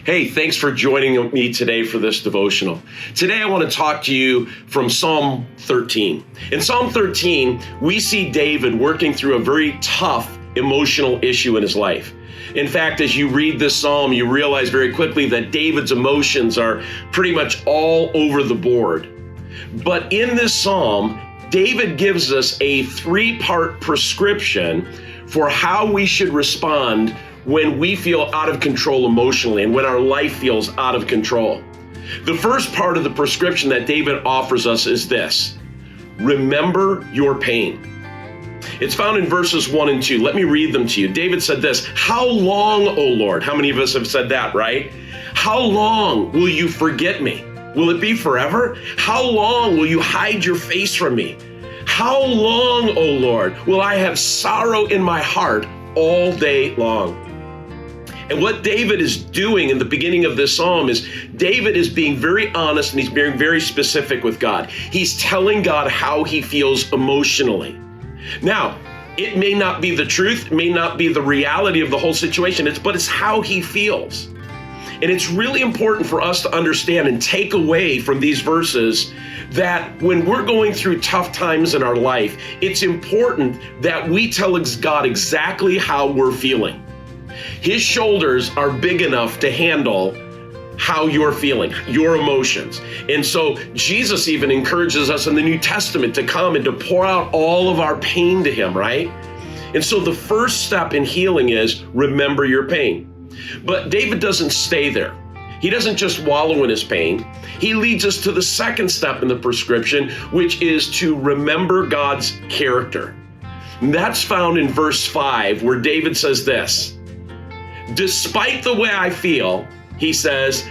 Hey, thanks for joining me today for this devotional. Today I want to talk to you from Psalm 13. In Psalm 13, we see David working through a very tough emotional issue in his life. In fact, as you read this psalm, you realize very quickly that David's emotions are pretty much all over the board. But in this psalm, David gives us a three-part prescription for how we should respond when we feel out of control emotionally and when our life feels out of control. The first part of the prescription that David offers us is this: remember your pain. It's found in verses 1 and 2. Let me read them to you. David said this: "How long, O Lord?" How many of us have said that, right? "How long will you forget me? Will it be forever? How long will you hide your face from me? How long, O Lord, will I have sorrow in my heart all day long?" And what David is doing in the beginning of this psalm is David is being very honest and he's being very specific with God. He's telling God how he feels emotionally. Now, it may not be the truth, it may not be the reality of the whole situation, but it's how he feels. And it's really important for us to understand and take away from these verses that when we're going through tough times in our life, it's important that we tell God exactly how we're feeling. His shoulders are big enough to handle how you're feeling, your emotions. And so Jesus even encourages us in the New Testament to come and to pour out all of our pain to him, right? And so the first step in healing is remember your pain. But David doesn't stay there. He doesn't just wallow in his pain. He leads us to the second step in the prescription, which is to remember God's character. And that's found in verse 5, where David says this: "Despite the way I feel," he says,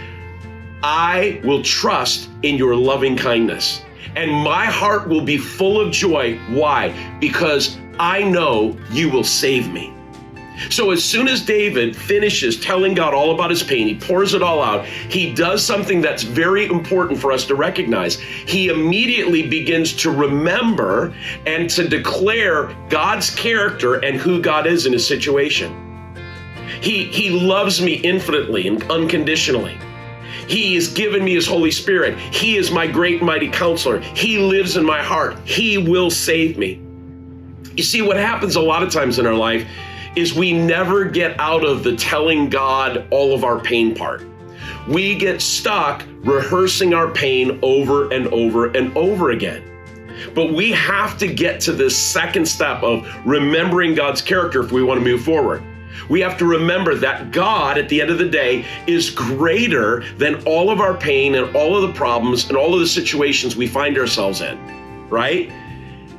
"I will trust in your loving kindness, and my heart will be full of joy." Why? Because I know you will save me. So as soon as David finishes telling God all about his pain, he pours it all out, he does something that's very important for us to recognize. He immediately begins to remember and to declare God's character and who God is in his situation. He loves me infinitely and unconditionally. He has given me his Holy Spirit. He is my great mighty counselor. He lives in my heart. He will save me. You see, what happens a lot of times in our life is we never get out of the telling God all of our pain part. We get stuck rehearsing our pain over and over and over again. But we have to get to this second step of remembering God's character if we want to move forward. We have to remember that God, at the end of the day, is greater than all of our pain and all of the problems and all of the situations we find ourselves in, right?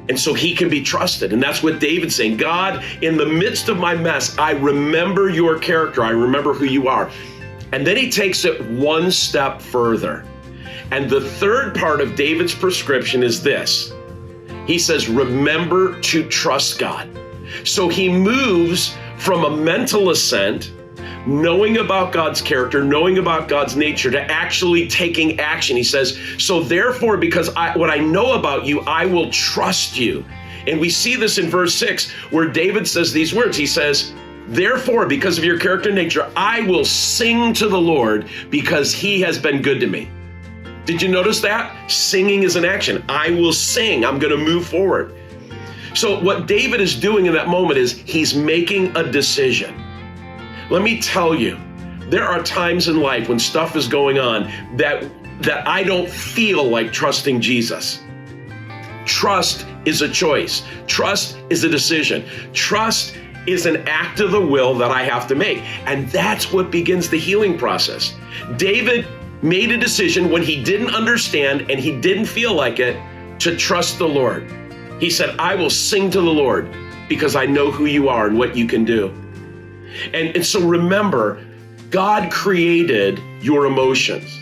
And so he can be trusted. And that's what David's saying. God, in the midst of my mess, I remember your character. I remember who you are. And then he takes it one step further. And the third part of David's prescription is this. He says, remember to trust God. So he moves from a mental assent, knowing about God's character, knowing about God's nature, to actually taking action. He says, so therefore, because what I know about you, I will trust you. And we see this in verse 6, where David says these words. He says, therefore, because of your character and nature, I will sing to the Lord because he has been good to me. Did you notice that? Singing is an action. I will sing. I'm going to move forward. So what David is doing in that moment is he's making a decision. Let me tell you, there are times in life when stuff is going on that I don't feel like trusting Jesus. Trust is a choice. Trust is a decision. Trust is an act of the will that I have to make. And that's what begins the healing process. David made a decision when he didn't understand and he didn't feel like it to trust the Lord. He said, I will sing to the Lord because I know who you are and what you can do. And so remember, God created your emotions.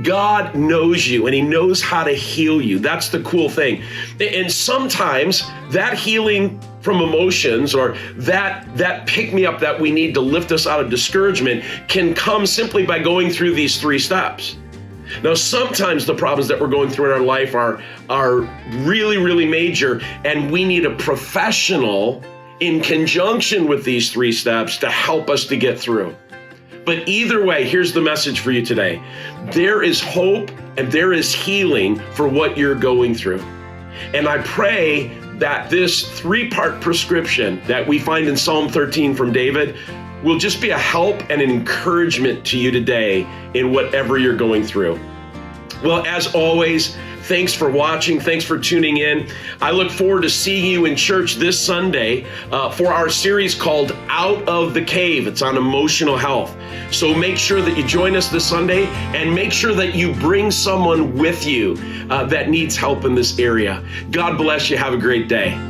God knows you and he knows how to heal you. That's the cool thing. And sometimes that healing from emotions or that pick-me-up that we need to lift us out of discouragement can come simply by going through these three steps. Now, sometimes the problems that we're going through in our life are really, really major, and we need a professional in conjunction with these three steps to help us to get through. But either way, here's the message for you today. There is hope and there is healing for what you're going through. And I pray that this 3-part prescription that we find in Psalm 13 from David will just be a help and an encouragement to you today in whatever you're going through. Well, as always, thanks for watching. Thanks for tuning in. I look forward to seeing you in church this Sunday for our series called Out of the Cave. It's on emotional health. So make sure that you join us this Sunday and make sure that you bring someone with you that needs help in this area. God bless you. Have a great day.